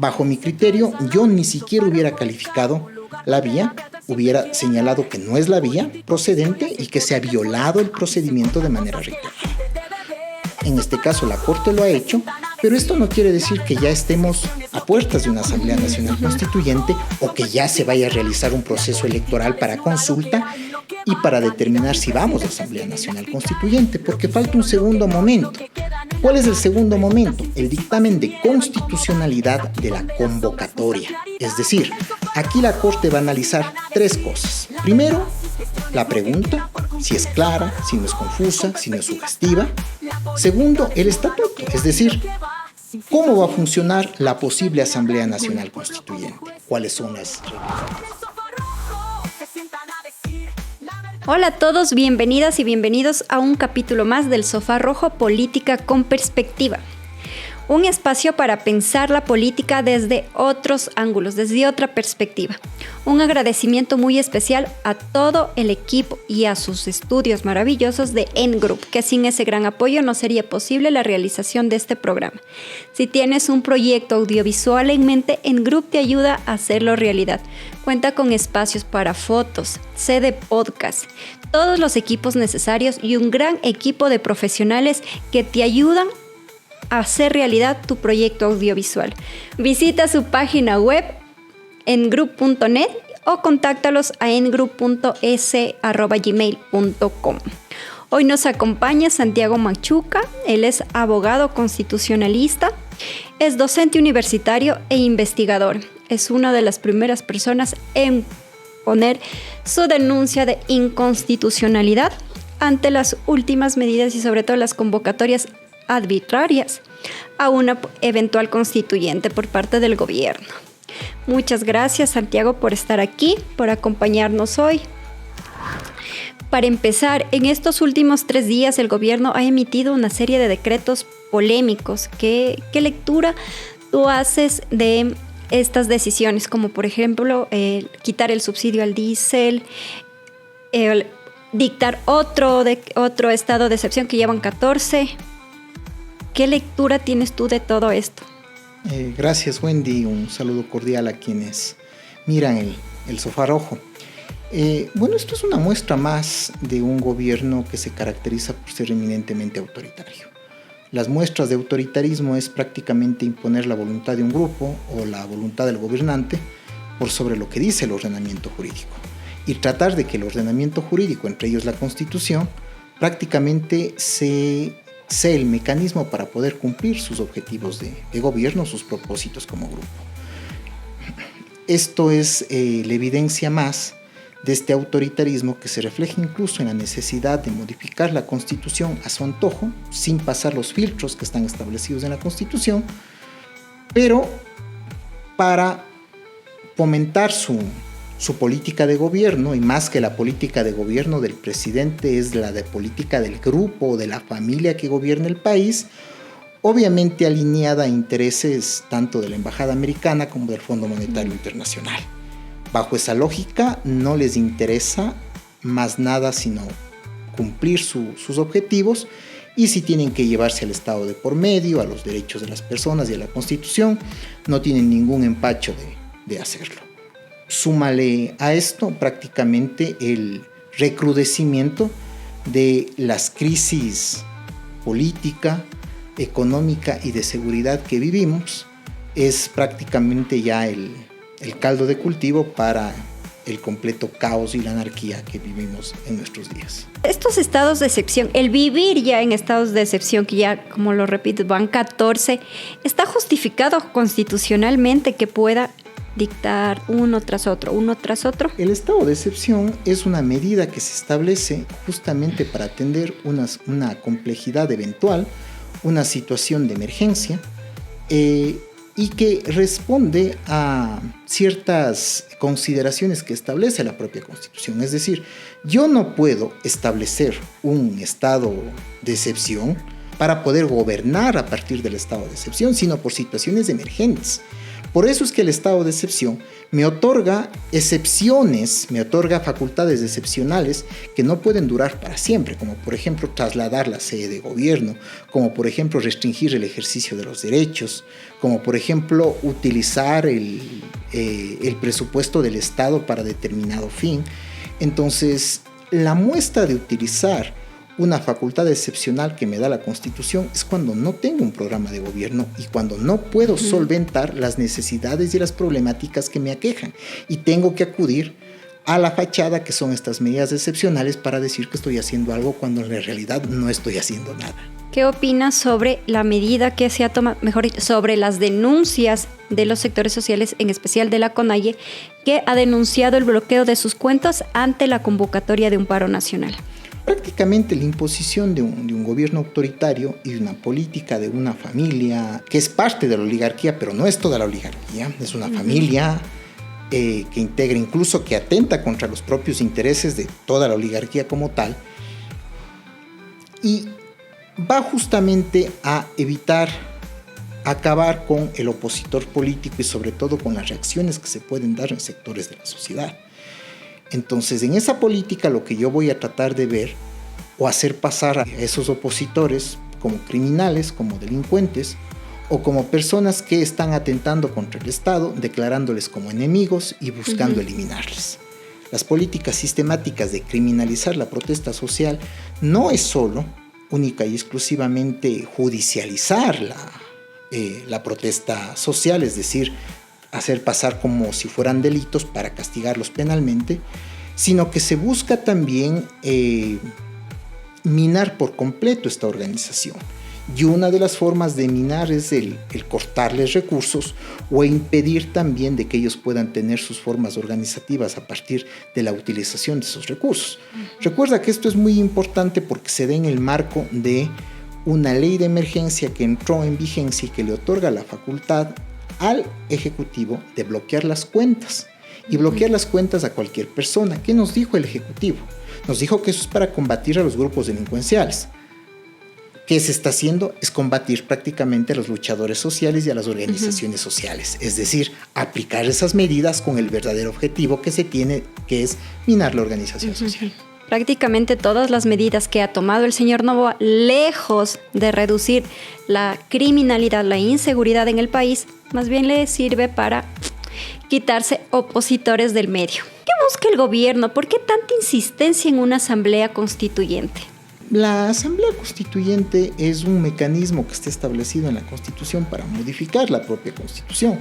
Bajo mi criterio, yo ni siquiera hubiera calificado la vía, hubiera señalado que no es la vía procedente y que se ha violado el procedimiento de manera reiterada. En este caso la Corte lo ha hecho, pero esto no quiere decir que ya estemos a puertas de una Asamblea Nacional Constituyente o que ya se vaya a realizar un proceso electoral para consulta y para determinar si vamos a Asamblea Nacional Constituyente, porque falta un segundo momento. ¿Cuál es el segundo momento? El dictamen de constitucionalidad de la convocatoria. Es decir, aquí la Corte va a analizar tres cosas. Primero, la pregunta, si es clara, si no es confusa, si no es sugestiva. Segundo, el estatuto, es decir, cómo va a funcionar la posible Asamblea Nacional Constituyente. ¿Cuáles son las reglas? Hola a todos, bienvenidas y bienvenidos a un capítulo más del Sofá Rojo Política con Perspectiva. Un espacio para pensar la política desde otros ángulos, desde otra perspectiva. Un agradecimiento muy especial a todo el equipo y a sus estudios maravillosos de N-Group, que sin ese gran apoyo no sería posible la realización de este programa. Si tienes un proyecto audiovisual en mente, N-Group te ayuda a hacerlo realidad. Cuenta con espacios para fotos, sede podcast, todos los equipos necesarios y un gran equipo de profesionales que te ayudan a hacer realidad tu proyecto audiovisual. Visita su página web ngroup.net o contáctalos a ngroup.es@gmail.com. Hoy nos acompaña Santiago Machuca. Él es abogado constitucionalista, es docente universitario e investigador. Es una de las primeras personas en poner su denuncia de inconstitucionalidad ante las últimas medidas y sobre todo las convocatorias arbitrarias a una eventual constituyente por parte del gobierno. Muchas gracias, Santiago, por estar aquí, por acompañarnos hoy. Para empezar, en estos últimos 3 días el gobierno ha emitido una serie de decretos polémicos. ¿Qué lectura tú haces de estas decisiones? Como por ejemplo, quitar el subsidio al diésel, dictar otro estado de excepción que llevan 14. ¿Qué lectura tienes tú de todo esto? Gracias, Wendy. Un saludo cordial a quienes miran el Sofá Rojo. Esto es una muestra más de un gobierno que se caracteriza por ser eminentemente autoritario. Las muestras de autoritarismo es prácticamente imponer la voluntad de un grupo o la voluntad del gobernante por sobre lo que dice el ordenamiento jurídico y tratar de que el ordenamiento jurídico, entre ellos la Constitución, prácticamente sea el mecanismo para poder cumplir sus objetivos de gobierno, sus propósitos como grupo. Esto es la evidencia más de este autoritarismo que se refleja incluso en la necesidad de modificar la Constitución a su antojo, sin pasar los filtros que están establecidos en la Constitución, pero para fomentar su política de gobierno, y más que la política de gobierno del presidente es la de política del grupo o de la familia que gobierna el país, obviamente alineada a intereses tanto de la Embajada Americana como del Fondo Monetario Internacional. Bajo esa lógica no les interesa más nada sino cumplir sus objetivos, y si tienen que llevarse al Estado de por medio, a los derechos de las personas y a la Constitución, no tienen ningún empacho de hacerlo. Súmale a esto prácticamente el recrudecimiento de las crisis política, económica y de seguridad que vivimos. Es prácticamente ya el caldo de cultivo para el completo caos y la anarquía que vivimos en nuestros días. Estos estados de excepción, el vivir ya en estados de excepción, que ya, como lo repito, van 14, ¿está justificado constitucionalmente que pueda dictar uno tras otro? El estado de excepción es una medida que se establece justamente para atender una complejidad eventual, una situación de emergencia, y que responde a ciertas consideraciones que establece la propia Constitución. Es decir, yo no puedo establecer un estado de excepción para poder gobernar a partir del estado de excepción, sino por situaciones emergentes. Por eso es que el estado de excepción me otorga excepciones, me otorga facultades excepcionales que no pueden durar para siempre, como por ejemplo trasladar la sede de gobierno, como por ejemplo restringir el ejercicio de los derechos, como por ejemplo utilizar el presupuesto del Estado para determinado fin. Entonces, la muestra de utilizar una facultad excepcional que me da la Constitución es cuando no tengo un programa de gobierno y cuando no puedo solventar las necesidades y las problemáticas que me aquejan y tengo que acudir a la fachada, que son estas medidas excepcionales, para decir que estoy haciendo algo cuando en realidad no estoy haciendo nada. ¿Qué opinas sobre la medida que se ha tomado, mejor dicho, sobre las denuncias de los sectores sociales, en especial de la CONAIE, que ha denunciado el bloqueo de sus cuentas ante la convocatoria de un paro nacional? Prácticamente la imposición de un gobierno autoritario y de una política de una familia que es parte de la oligarquía, pero no es toda la oligarquía, es una familia que integra, incluso que atenta contra los propios intereses de toda la oligarquía como tal, y va justamente a evitar acabar con el opositor político y sobre todo con las reacciones que se pueden dar en sectores de la sociedad. Entonces, en esa política lo que yo voy a tratar de ver o hacer pasar a esos opositores como criminales, como delincuentes o como personas que están atentando contra el Estado, declarándoles como enemigos y buscando eliminarles. Las políticas sistemáticas de criminalizar la protesta social no es solo, única y exclusivamente judicializar la protesta social, es decir, hacer pasar como si fueran delitos para castigarlos penalmente, sino que se busca también minar por completo esta organización. Y una de las formas de minar es el cortarles recursos o impedir también de que ellos puedan tener sus formas organizativas a partir de la utilización de esos recursos. Recuerda que esto es muy importante porque se da en el marco de una ley de emergencia que entró en vigencia y que le otorga la facultad al Ejecutivo de bloquear las cuentas y bloquear las cuentas a cualquier persona. ¿Qué nos dijo el Ejecutivo? Nos dijo que eso es para combatir a los grupos delincuenciales. ¿Qué se está haciendo? Es combatir prácticamente a los luchadores sociales y a las organizaciones sociales, es decir, aplicar esas medidas con el verdadero objetivo que se tiene, que es minar la organización social. Prácticamente todas las medidas que ha tomado el señor Noboa, lejos de reducir la criminalidad, la inseguridad en el país, más bien le sirve para quitarse opositores del medio. ¿Qué busca el gobierno? ¿Por qué tanta insistencia en una asamblea constituyente? La Asamblea Constituyente es un mecanismo que está establecido en la Constitución para modificar la propia Constitución,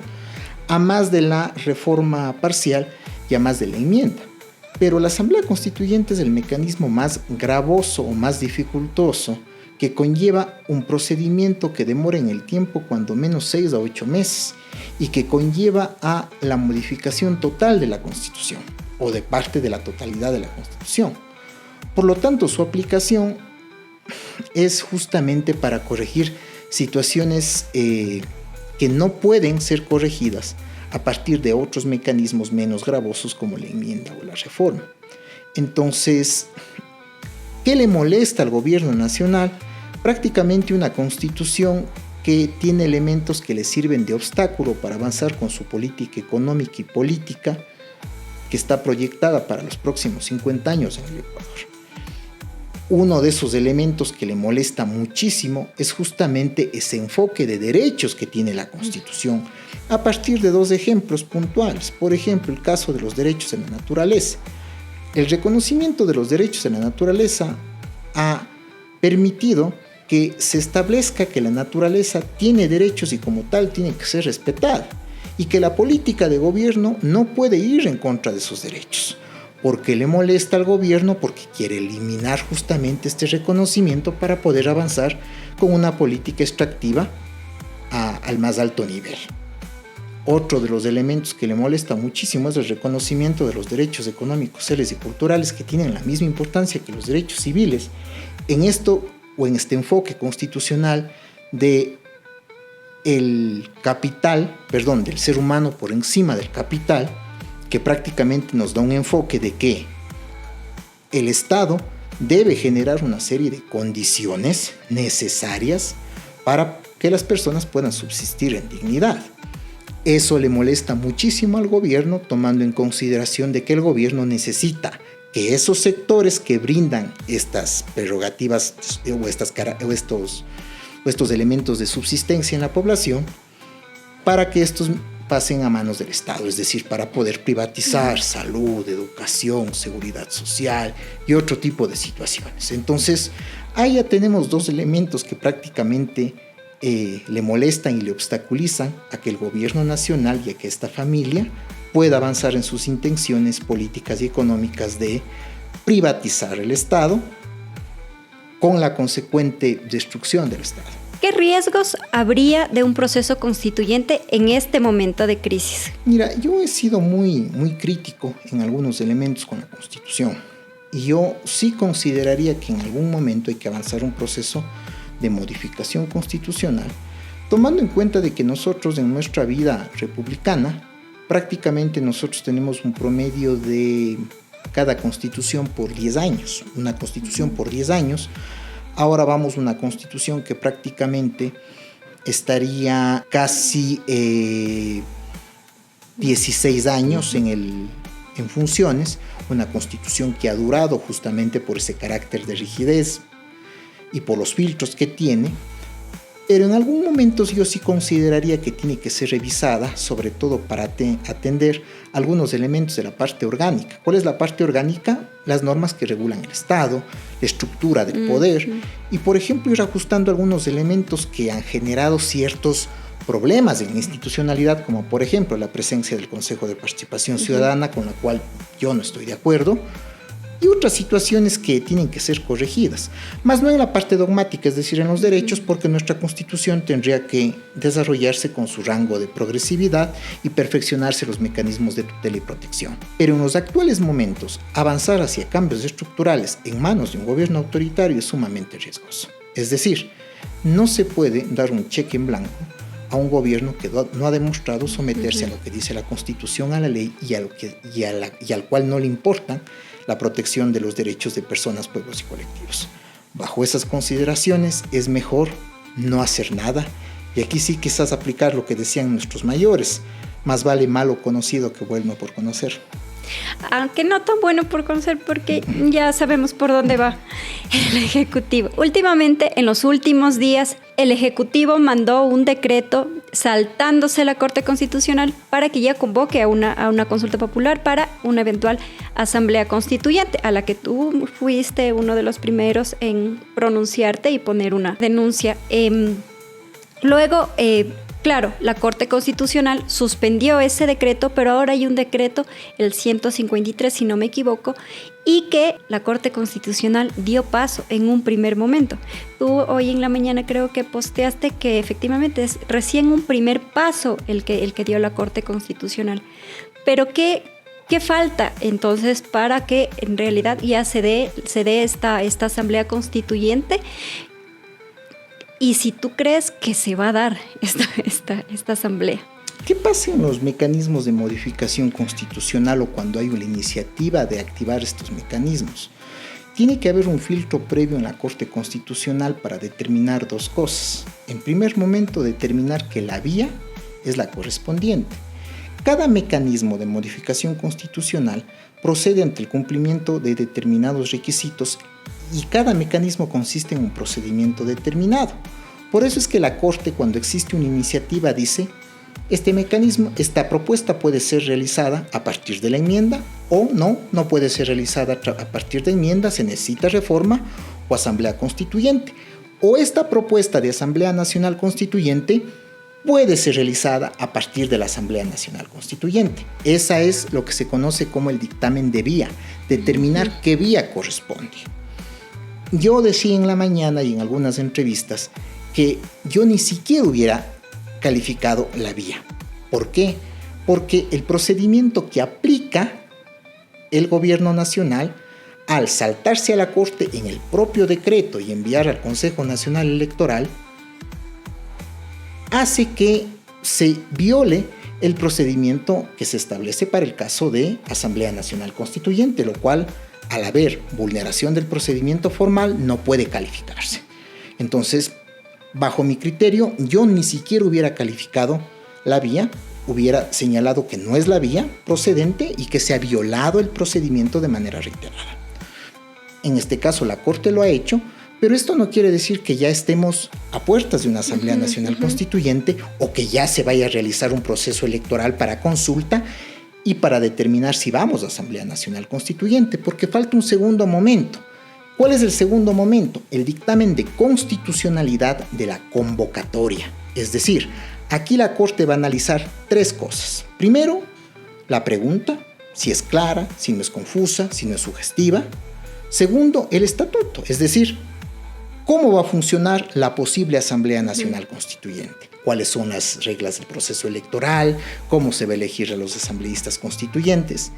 a más de la reforma parcial y a más de la enmienda. Pero la Asamblea Constituyente es el mecanismo más gravoso o más dificultoso que conlleva un procedimiento que demora en el tiempo cuando menos 6 a 8 meses y que conlleva a la modificación total de la Constitución o de parte de la totalidad de la Constitución. Por lo tanto, su aplicación es justamente para corregir situaciones que no pueden ser corregidas a partir de otros mecanismos menos gravosos como la enmienda o la reforma. Entonces, ¿qué le molesta al gobierno nacional? Prácticamente una constitución que tiene elementos que le sirven de obstáculo para avanzar con su política económica y política que está proyectada para los próximos 50 años en el Ecuador. Uno de esos elementos que le molesta muchísimo es justamente ese enfoque de derechos que tiene la Constitución, a partir de dos ejemplos puntuales. Por ejemplo, el caso de los derechos en la naturaleza. El reconocimiento de los derechos en la naturaleza ha permitido que se establezca que la naturaleza tiene derechos y como tal tiene que ser respetada, y que la política de gobierno no puede ir en contra de esos derechos. ¿Por qué le molesta al gobierno? Porque quiere eliminar justamente este reconocimiento para poder avanzar con una política extractiva al más alto nivel. Otro de los elementos que le molesta muchísimo es el reconocimiento de los derechos económicos, sociales y culturales, que tienen la misma importancia que los derechos civiles en esto o en este enfoque constitucional de el capital, del ser humano por encima del capital, que prácticamente nos da un enfoque de que el Estado debe generar una serie de condiciones necesarias para que las personas puedan subsistir en dignidad. Eso le molesta muchísimo al gobierno, tomando en consideración de que el gobierno necesita que esos sectores que brindan estas prerrogativas o estos elementos de subsistencia en la población, para que estos pasen a manos del Estado, es decir, para poder privatizar salud, educación, seguridad social y otro tipo de situaciones. Entonces, ahí ya tenemos dos elementos que prácticamente le molestan y le obstaculizan a que el gobierno nacional y a que esta familia pueda avanzar en sus intenciones políticas y económicas de privatizar el Estado con la consecuente destrucción del Estado. ¿Qué riesgos habría de un proceso constituyente en este momento de crisis? Mira, yo he sido muy crítico en algunos elementos con la Constitución y yo sí consideraría que en algún momento hay que avanzar un proceso de modificación constitucional, tomando en cuenta de que nosotros en nuestra vida republicana prácticamente nosotros tenemos un promedio de cada constitución por 10 años, una constitución por 10 años. Ahora vamos a una constitución que prácticamente estaría casi 16 años en funciones, una constitución que ha durado justamente por ese carácter de rigidez y por los filtros que tiene, pero en algún momento yo sí consideraría que tiene que ser revisada, sobre todo para atender algunos elementos de la parte orgánica. ¿Cuál es la parte orgánica? Las normas que regulan el Estado, la estructura del poder, y por ejemplo ir ajustando algunos elementos que han generado ciertos problemas en la institucionalidad, como por ejemplo la presencia del Consejo de Participación Ciudadana, con la cual yo no estoy de acuerdo, y otras situaciones que tienen que ser corregidas, más no en la parte dogmática, es decir, en los derechos, porque nuestra Constitución tendría que desarrollarse con su rango de progresividad y perfeccionarse los mecanismos de tutela y protección. Pero en los actuales momentos, avanzar hacia cambios estructurales en manos de un gobierno autoritario es sumamente riesgoso. Es decir, no se puede dar un cheque en blanco a un gobierno que no ha demostrado someterse a lo que dice la Constitución, a la ley y al cual no le importa la protección de los derechos de personas, pueblos y colectivos. Bajo esas consideraciones es mejor no hacer nada, y aquí sí quizás aplicar lo que decían nuestros mayores: más vale malo conocido que bueno por conocer. Aunque no tan bueno por conocer, porque ya sabemos por dónde va el Ejecutivo. Últimamente, en los últimos días, el Ejecutivo mandó un decreto saltándose la Corte Constitucional para que ya convoque a una consulta popular para una eventual asamblea constituyente, a la que tú fuiste uno de los primeros en pronunciarte y poner una denuncia. Luego, claro, la Corte Constitucional suspendió ese decreto, pero ahora hay un decreto, el 153, si no me equivoco, y que la Corte Constitucional dio paso en un primer momento. Tú hoy en la mañana creo que posteaste que efectivamente es recién un primer paso el que dio la Corte Constitucional. Pero ¿qué falta entonces para que en realidad ya se dé esta asamblea constituyente? Y si tú crees que se va a dar esta asamblea. ¿Qué pasa en los mecanismos de modificación constitucional o cuando hay una iniciativa de activar estos mecanismos? Tiene que haber un filtro previo en la Corte Constitucional para determinar dos cosas. En primer momento, determinar que la vía es la correspondiente. Cada mecanismo de modificación constitucional procede ante el cumplimiento de determinados requisitos y cada mecanismo consiste en un procedimiento determinado. Por eso es que la Corte, cuando existe una iniciativa, dice: esta propuesta puede ser realizada a partir de la enmienda o no puede ser realizada a partir de enmienda, se necesita reforma o asamblea constituyente. O esta propuesta de Asamblea Nacional Constituyente puede ser realizada a partir de la Asamblea Nacional Constituyente. Esa es lo que se conoce como el dictamen de vía, determinar qué vía corresponde. Yo decía en la mañana y en algunas entrevistas que yo ni siquiera hubiera calificado la vía. ¿Por qué? Porque el procedimiento que aplica el gobierno nacional, al saltarse a la Corte en el propio decreto y enviar al Consejo Nacional Electoral, hace que se viole el procedimiento que se establece para el caso de Asamblea Nacional Constituyente, lo cual, al haber vulneración del procedimiento formal, no puede calificarse. Entonces, bajo mi criterio, yo ni siquiera hubiera calificado la vía, hubiera señalado que no es la vía procedente y que se ha violado el procedimiento de manera reiterada. En este caso la Corte lo ha hecho, pero esto no quiere decir que ya estemos a puertas de una Asamblea Nacional Constituyente o que ya se vaya a realizar un proceso electoral para consulta y para determinar si vamos a Asamblea Nacional Constituyente, porque falta un segundo momento. ¿Cuál es el segundo momento? El dictamen de constitucionalidad de la convocatoria. Es decir, aquí la Corte va a analizar tres cosas. Primero, la pregunta, si es clara, si no es confusa, si no es sugestiva. Segundo, el estatuto, es decir, cómo va a funcionar la posible Asamblea Nacional Constituyente. ¿Cuáles son las reglas del proceso electoral? ¿Cómo se va a elegir a los asambleístas constituyentes?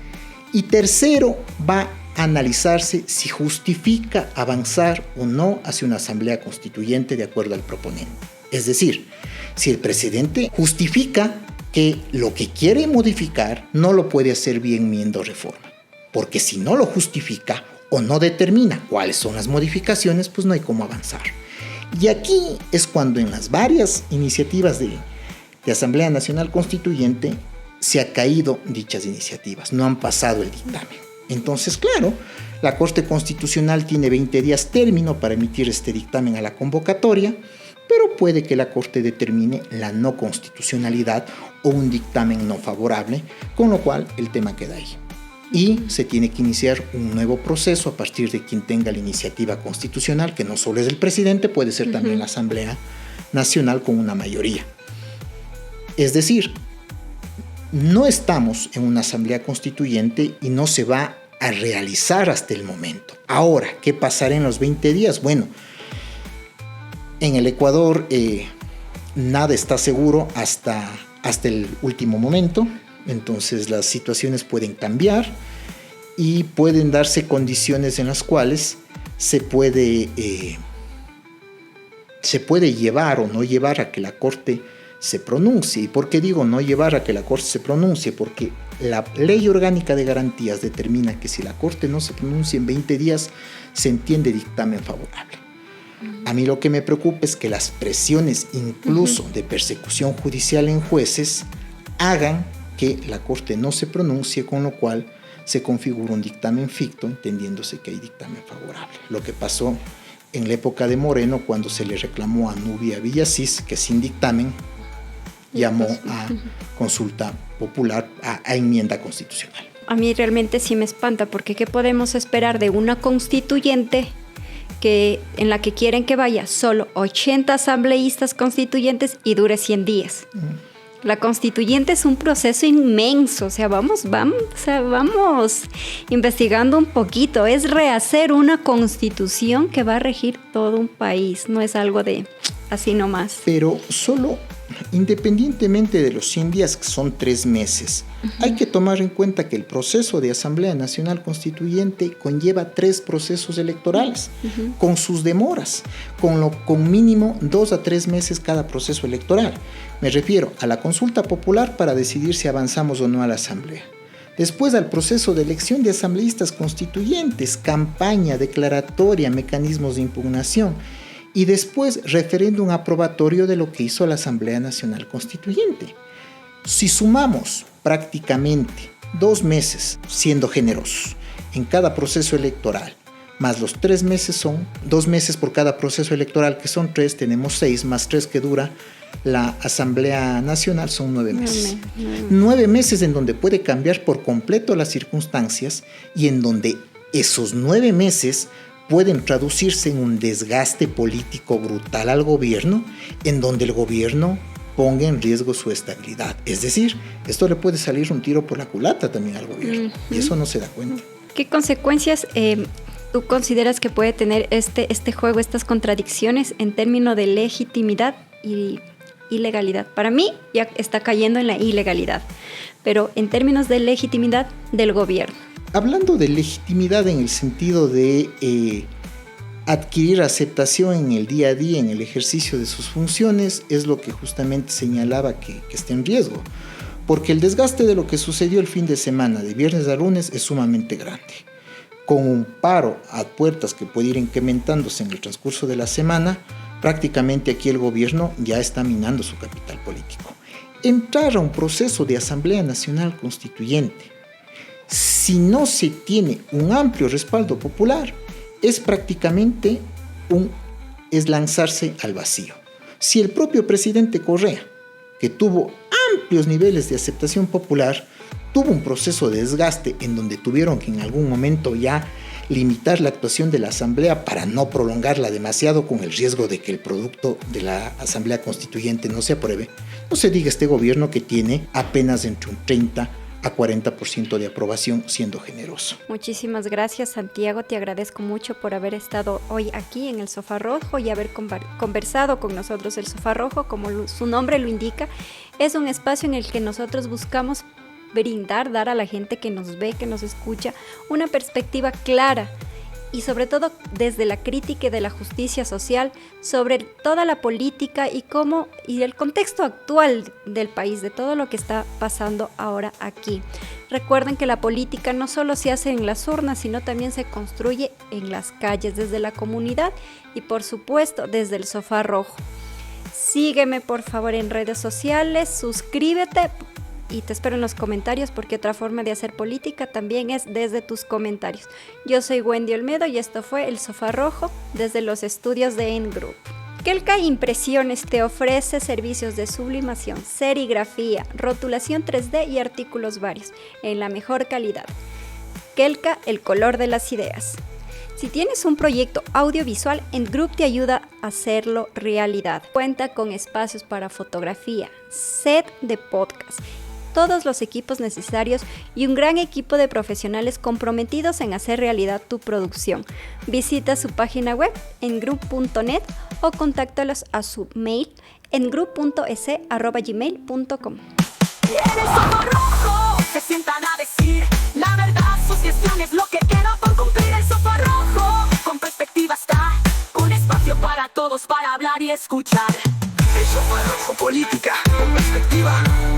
Y tercero, va a analizarse si justifica avanzar o no hacia una Asamblea Constituyente de acuerdo al proponente. Es decir, si el presidente justifica que lo que quiere modificar no lo puede hacer vía enmienda o reforma. Porque si no lo justifica o no determina cuáles son las modificaciones, pues no hay cómo avanzar. Y aquí es cuando en las varias iniciativas de Asamblea Nacional Constituyente se ha caído dichas iniciativas, no han pasado el dictamen. Entonces, claro, la Corte Constitucional tiene 20 días término para emitir este dictamen a la convocatoria, pero puede que la Corte determine la no constitucionalidad o un dictamen no favorable, con lo cual el tema queda ahí. Y se tiene que iniciar un nuevo proceso a partir de quien tenga la iniciativa constitucional, que no solo es el presidente, puede ser también la Asamblea Nacional con una mayoría. Es decir, no estamos en una Asamblea Constituyente y no se va a realizar hasta el momento. Ahora, ¿qué pasará en los 20 días? Bueno, en el Ecuador nada está seguro hasta el último momento. Entonces las situaciones pueden cambiar y pueden darse condiciones en las cuales se puede llevar o no llevar a que la Corte se pronuncie. ¿Y por qué digo no llevar a que la Corte se pronuncie? Porque la Ley Orgánica de Garantías determina que si la Corte no se pronuncia en 20 días, se entiende dictamen favorable. A mí lo que me preocupa es que las presiones incluso de persecución judicial en jueces hagan que la Corte no se pronuncie, con lo cual se configura un dictamen ficto, entendiéndose que hay dictamen favorable. Lo que pasó en la época de Moreno, cuando se le reclamó a Nubia Villasís, que sin dictamen llamó a consulta popular, a enmienda constitucional. A mí realmente sí me espanta, porque ¿qué podemos esperar de una constituyente en la que quieren que vaya solo 80 asambleístas constituyentes y dure 100 días? La constituyente es un proceso inmenso, o sea, vamos investigando un poquito. Es rehacer una constitución que va a regir todo un país, no es algo de así nomás. Pero solo, independientemente de los 100 días, que son 3 meses, hay que tomar en cuenta que el proceso de Asamblea Nacional Constituyente conlleva 3 procesos electorales, con sus demoras, con mínimo 2 a 3 meses cada proceso electoral. Me refiero a la consulta popular para decidir si avanzamos o no a la Asamblea. Después al proceso de elección de asambleístas constituyentes, campaña, declaratoria, mecanismos de impugnación. Y después referéndum aprobatorio de lo que hizo la Asamblea Nacional Constituyente. Si sumamos prácticamente 2 meses, siendo generosos, en cada proceso electoral, más los 3 meses son 2 meses por cada proceso electoral, que son 3, tenemos 6, más 3 que dura la Asamblea Nacional, son 9 meses. 9 meses en donde puede cambiar por completo las circunstancias y en donde esos 9 meses pueden traducirse en un desgaste político brutal al gobierno, en donde el gobierno ponga en riesgo su estabilidad. Es decir, esto le puede salir un tiro por la culata también al gobierno, y eso no se da cuenta. ¿Qué consecuencias tú consideras que puede tener este juego, estas contradicciones en términos de legitimidad y ilegalidad? Para mí ya está cayendo en la ilegalidad, pero en términos de legitimidad del gobierno. Hablando de legitimidad en el sentido de adquirir aceptación en el día a día, en el ejercicio de sus funciones, es lo que justamente señalaba que está en riesgo. Porque el desgaste de lo que sucedió el fin de semana, de viernes a lunes, es sumamente grande. Con un paro a puertas que puede ir incrementándose en el transcurso de la semana, prácticamente aquí el gobierno ya está minando su capital político. entrar a un proceso de Asamblea Nacional Constituyente, si no se tiene un amplio respaldo popular, es prácticamente es lanzarse al vacío. Si el propio presidente Correa, que tuvo amplios niveles de aceptación popular, tuvo un proceso de desgaste en donde tuvieron que en algún momento ya limitar la actuación de la Asamblea para no prolongarla demasiado con el riesgo de que el producto de la Asamblea Constituyente no se apruebe, no se diga este gobierno que tiene apenas entre un 30 a 40% de aprobación, siendo generoso. Muchísimas gracias, Santiago. Te agradezco mucho por haber estado hoy aquí en el Sofá Rojo y haber conversado con nosotros. El Sofá Rojo, como su nombre lo indica, es un espacio en el que nosotros buscamos dar a la gente que nos ve, que nos escucha, una perspectiva clara y sobre todo desde la crítica de la justicia social sobre toda la política y el contexto actual del país, de todo lo que está pasando ahora aquí. Recuerden que la política no solo se hace en las urnas, sino también se construye en las calles, desde la comunidad y por supuesto desde el Sofá Rojo. Sígueme por favor en redes sociales, suscríbete y te espero en los comentarios, porque otra forma de hacer política también es desde tus comentarios. Yo soy Wendy Olmedo y esto fue El Sofá Rojo desde los estudios de N-Group. Kelka Impresiones te ofrece servicios de sublimación, serigrafía, rotulación 3D y artículos varios en la mejor calidad. Kelka, el color de las ideas. Si tienes un proyecto audiovisual, N-Group te ayuda a hacerlo realidad. Cuenta con espacios para fotografía, set de podcast, todos los equipos necesarios y un gran equipo de profesionales comprometidos en hacer realidad tu producción. Visita su página web ngroup.net o contáctalos a su mail ngroup.es@gmail.com. Y en el Sofá Rojo se sientan a decir la verdad, sus gestiones, lo que queda por cumplir. El Sofá Rojo con perspectiva está, un espacio para todos para hablar y escuchar. El Sofá Rojo, política con perspectiva.